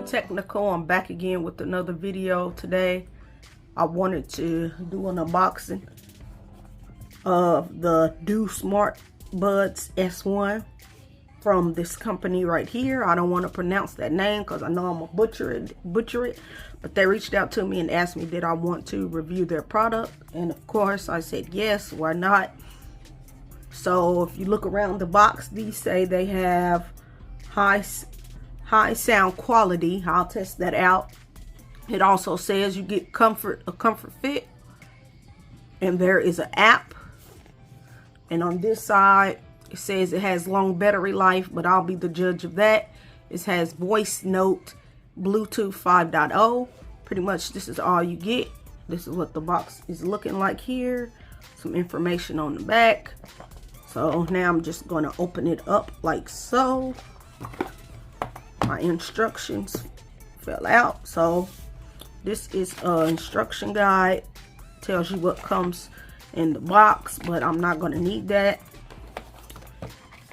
technical. I'm back again with another video today. I wanted to do an unboxing of the Do Smart Buds S1 from this company right here. I don't want to pronounce that name because I know I'm a butcher it, but they reached out to me and asked me did I want to review their product, and of course I said yes, why not. So if you look around the box, these say they have high sound quality. I'll test that out. It also says you get a comfort fit, and there is an app, and on this side it says it has long battery life, but I'll be the judge of that. It has voice note, Bluetooth 5.0. Pretty much this is all you get. This is what the box is looking like here. Some information on the back. So now I'm just going to open it up like so. My instructions fell out, so this is an instruction guide. Tells you what comes in the box, but I'm not going to need that.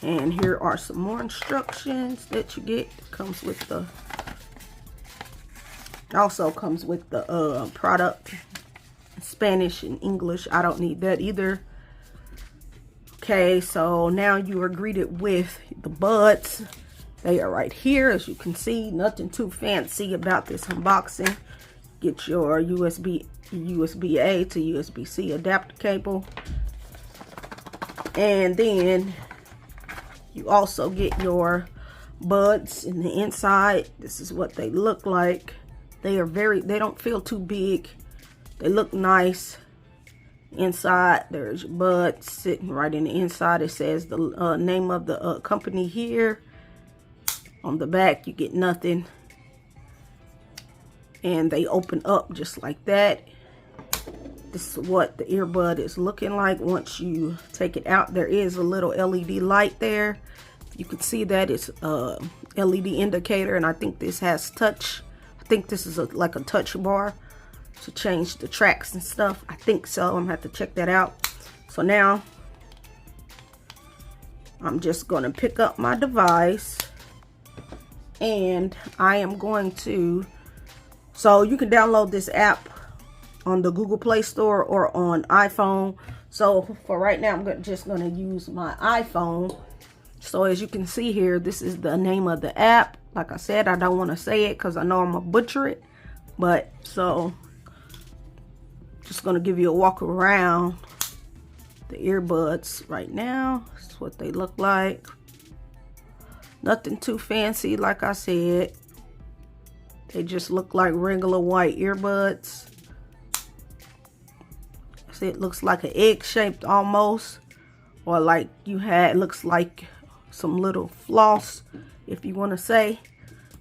And here are some more instructions that you get. It comes with the product in Spanish and English. I don't need that either. Okay, so now you are greeted with the buds. They are right here, as you can see. Nothing too fancy about this unboxing. Get your USB-A to USB-C adapter cable. And then you also get your buds in the inside. This is what they look like. They don't feel too big. They look nice. Inside, there's your buds sitting right in the inside. It says the name of the company here. On the back, you get nothing. And they open up just like that. This is what the earbud is looking like once you take it out. There is a little LED light there. You can see that it's a LED indicator, and I think this has touch. I think this is like a touch bar to change the tracks and stuff. I think so. I'm gonna have to check that out. So now I'm just gonna pick up my device, and I am going to, so you can download this app on the Google Play Store or on iPhone. So for right now, I'm just going to use my iPhone. So as you can see here, this is the name of the app. Like I said, I don't want to say it because I know I'm going to butcher it. But so just going to give you a walk around the earbuds right now. This is what they look like. Nothing too fancy, like I said. They just look like regular white earbuds. It looks like an egg shaped almost, or like it looks like some little floss, if you want to say.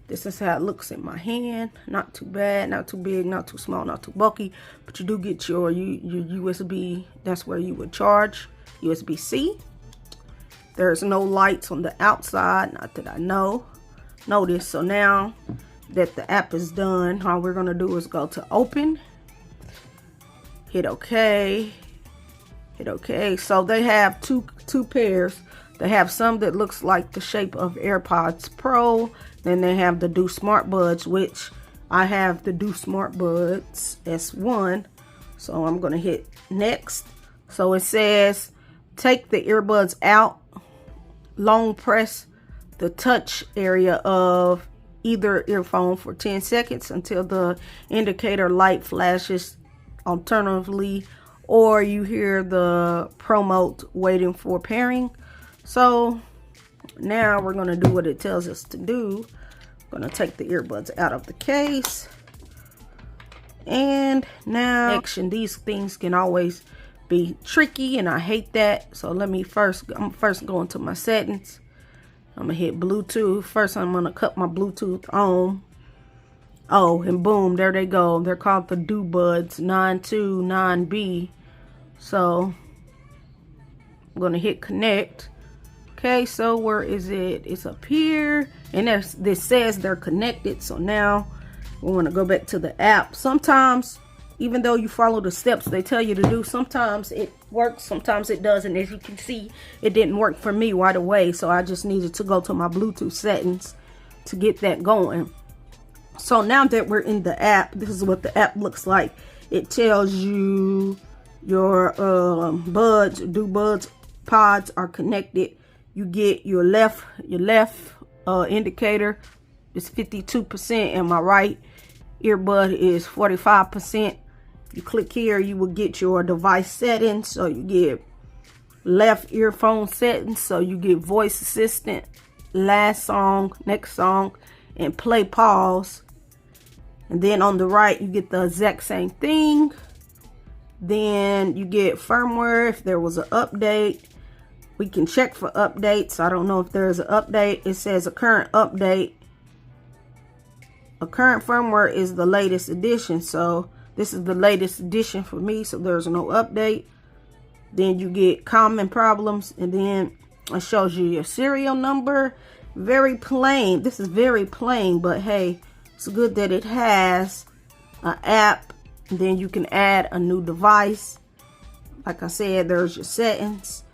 This is how it looks in my hand. Not too bad, not too big, not too small, not too bulky, but you do get your USB. That's where you would charge, USB-C. There's no lights on the outside, not that I notice. So now that the app is done, all we're gonna do is go to open. Hit OK. Hit OK. So they have two pairs. They have some that looks like the shape of AirPods Pro. Then they have the Do Smart Buds, which I have the Do Smart Buds S1. So I'm going to hit next. So it says take the earbuds out. Long press the touch area of either earphone for 10 seconds until the indicator light flashes. Alternatively, or you hear the promote waiting for pairing. So now we're going to do what it tells us to do. I'm going to take the earbuds out of the case, and now these things can always be tricky, and I hate that. So let me I'm first going to my settings. I'm gonna hit Bluetooth first. I'm gonna cut my Bluetooth on. Oh, and boom, there they go. They're called the Do Buds 929B. So I'm gonna hit connect. Okay, so where is it? It's up here, and this says they're connected. So now we want to go back to the app. Sometimes, even though you follow the steps they tell you to do, sometimes it works, sometimes it doesn't. As you can see, it didn't work for me right away, so I just needed to go to my Bluetooth settings to get that going. So now that we're in the app, this is what the app looks like. It tells you your buds pods are connected. You get your left indicator is 52% and my right earbud is 45%. You click here, you will get your device settings. So you get left earphone settings, so you get voice assistant, last song, next song, and play pause. And then on the right you get the exact same thing. Then you get firmware if there was an update. We can check for updates. I don't know if there's an update. It says a current update. A current firmware is the latest edition, so this is the latest edition for me, so there's no update. Then you get common problems, and then it shows you your serial number. Very plain. This is very plain, but hey, it's good that it has an app. And then you can add a new device. Like I said, there's your settings.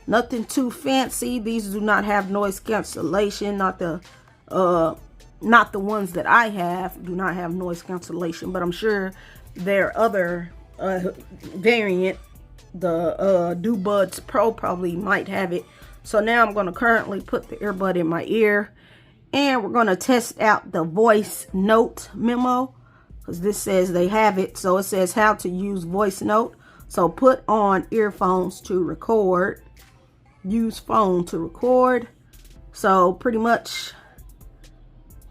Nothing too fancy. These do not have noise cancellation. Not the ones that I have do not have noise cancellation, but I'm sure their other variant, the Buds Pro, probably might have it. So now I'm going to currently put the earbud in my ear, and we're going to test out the voice note memo, because this says they have it. So it says how to use voice note. So put on earphones to record, use phone to record. So pretty much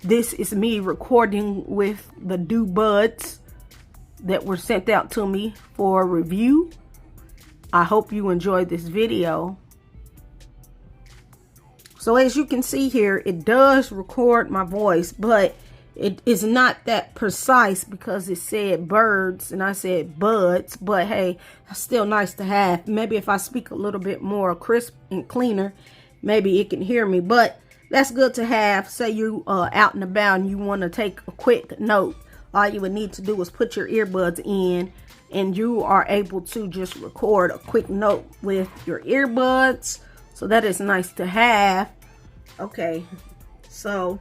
this is me recording with the Buds that were sent out to me for review. I hope you enjoyed this video. So as you can see here, it does record my voice, but it is not that precise because it said birds and I said buds. But hey, it's still nice to have. Maybe if I speak a little bit more crisp and cleaner, maybe it can hear me. But that's good to have. Say you out and about and you want to take a quick note. All you would need to do is put your earbuds in, and you are able to just record a quick note with your earbuds. So that is nice to have. Okay, so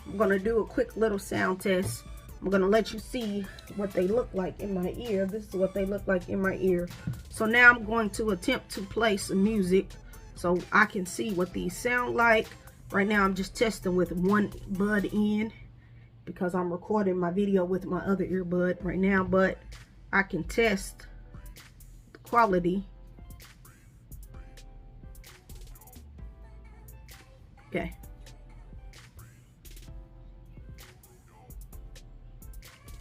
I'm going to do a quick little sound test. I'm going to let you see what they look like in my ear. This is what they look like in my ear. So now I'm going to attempt to play some music so I can see what these sound like. Right now I'm just testing with one bud in because I'm recording my video with my other earbud right now, but I can test the quality. Okay.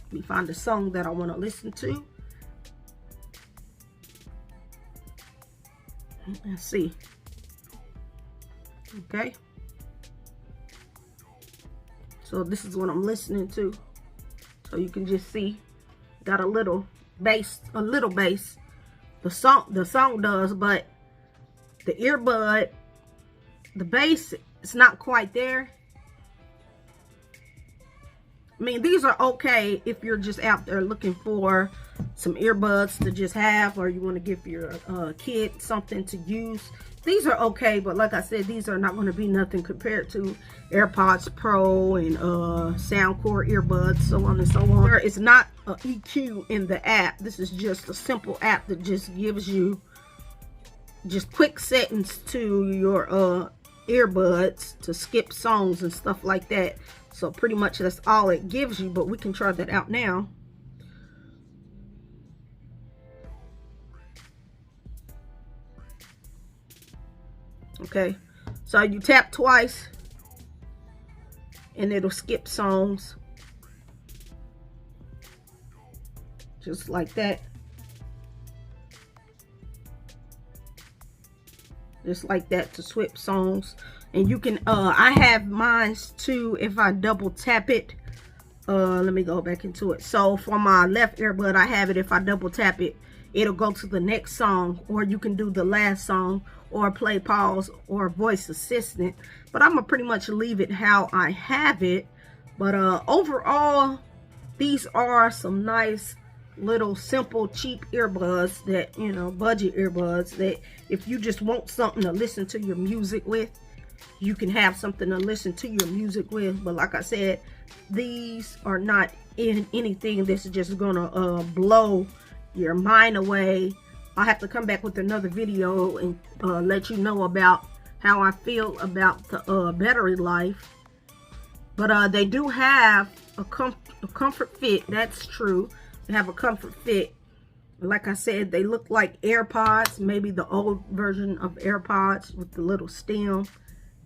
Let me find a song that I want to listen to. Let's see. Okay. So this is what I'm listening to. So you can just see, got a little bass, The song does, but the earbud, the bass, it's not quite there. I mean, these are okay if you're just out there looking for some earbuds to just have, or you want to give your kid something to use. These are okay, but like I said, these are not going to be nothing compared to AirPods Pro and Soundcore earbuds, so on and so on. There is not an EQ in the app. This is just a simple app that just gives you just quick settings to your earbuds to skip songs and stuff like that. So pretty much that's all it gives you, but we can try that out now. Okay, so you tap twice and it'll skip songs just like that. Just like that to switch songs. And you can I have mine too if I double tap it. Let me go back into it. So for my left earbud, I have it, if I double tap it, it'll go to the next song, or you can do the last song, or play pause, or voice assistant. But I'm gonna pretty much leave it how I have it. But overall, these are some nice little simple cheap earbuds that, you know, budget earbuds that if you just want something to listen to your music with, you can have something to listen to your music with. But like I said, these are not in anything that's just gonna blow your mind away. I'll have to come back with another video and let you know about how I feel about the battery life. But they do have a comfort fit. That's true. They have a comfort fit. Like I said, they look like AirPods, maybe the old version of AirPods with the little stem.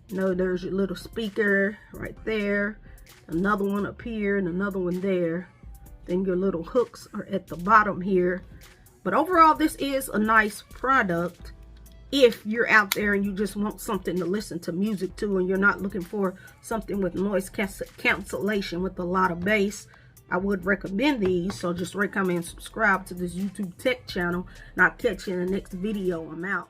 You know, there's your little speaker right there, another one up here, and another one there. Then your little hooks are at the bottom here. But overall, this is a nice product if you're out there and you just want something to listen to music to, and you're not looking for something with noise cancellation with a lot of bass. I would recommend these. So just rate, comment, and subscribe to this YouTube tech channel, and I'll catch you in the next video. I'm out.